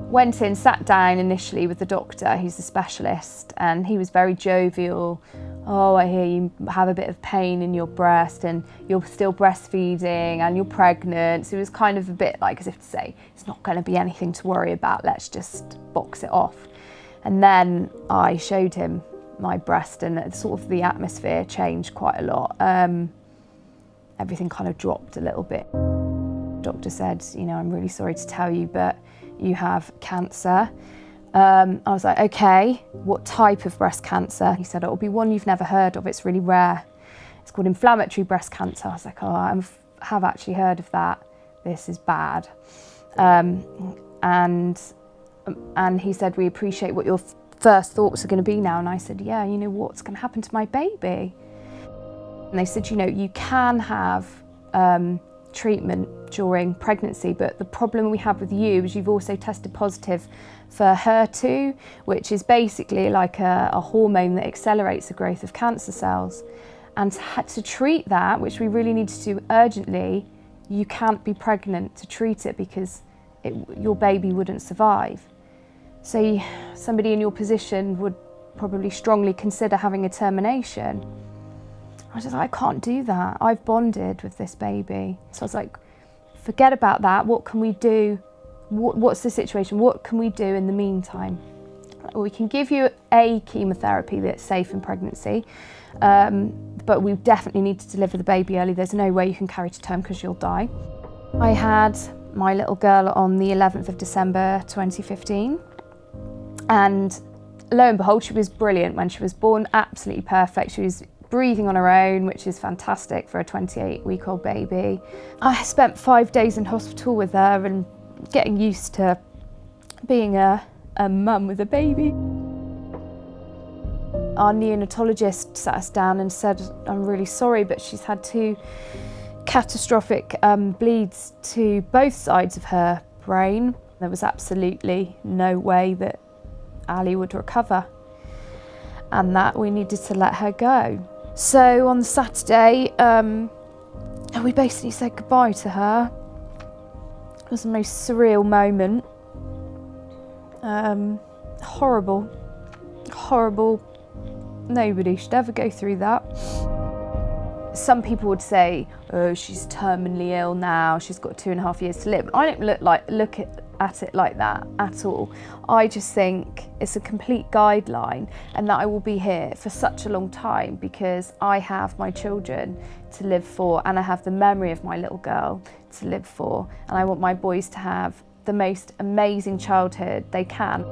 Went in, sat down initially with the doctor, who's the specialist, and he was very jovial. Oh, I hear you have a bit of pain in your breast and you're still breastfeeding and you're pregnant. So it was kind of a bit like as if to say, it's not going to be anything to worry about, let's just box it off. And then I showed him my breast and sort of the atmosphere changed quite a lot. Everything kind of dropped a little bit. The doctor said, you know, I'm really sorry to tell you, but you have cancer. I was like, okay, what type of breast cancer? He said, it'll be one you've never heard of, it's really rare. It's called inflammatory breast cancer. I was like, oh, I have actually heard of that. This is bad. And he said, we appreciate what your first thoughts are going to be now. And I said, yeah, you know, what's going to happen to my baby? And they said, you know, you can have treatment during pregnancy, but the problem we have with you is you've also tested positive for HER2, which is basically like a hormone that accelerates the growth of cancer cells. And to treat that, which we really need to do urgently, you can't be pregnant to treat it because your baby wouldn't survive. So somebody in your position would probably strongly consider having a termination. I was just like, I can't do that. I've bonded with this baby. So I was like, forget about that. What can we do? What's the situation? What can we do in the meantime? Well, we can give you a chemotherapy that's safe in pregnancy, but we definitely need to deliver the baby early. There's no way you can carry to term because you'll die. I had my little girl on the 11th of December 2015, and lo and behold, she was brilliant when she was born, absolutely perfect. She was breathing on her own, which is fantastic for a 28-week-old baby. I spent 5 days in hospital with her and getting used to being a mum with a baby. Our neonatologist sat us down and said, I'm really sorry, but she's had 2 catastrophic bleeds to both sides of her brain. There was absolutely no way that Ali would recover, and that we needed to let her go. So on the Saturday, we basically said goodbye to her. It was the most surreal moment. Horrible. Nobody should ever go through that. Some people would say, oh, she's terminally ill now, she's got 2.5 years to live. I don't look at it like that at all. I just think it's a complete guideline and that I will be here for such a long time because I have my children to live for and I have the memory of my little girl to live for, and I want my boys to have the most amazing childhood they can.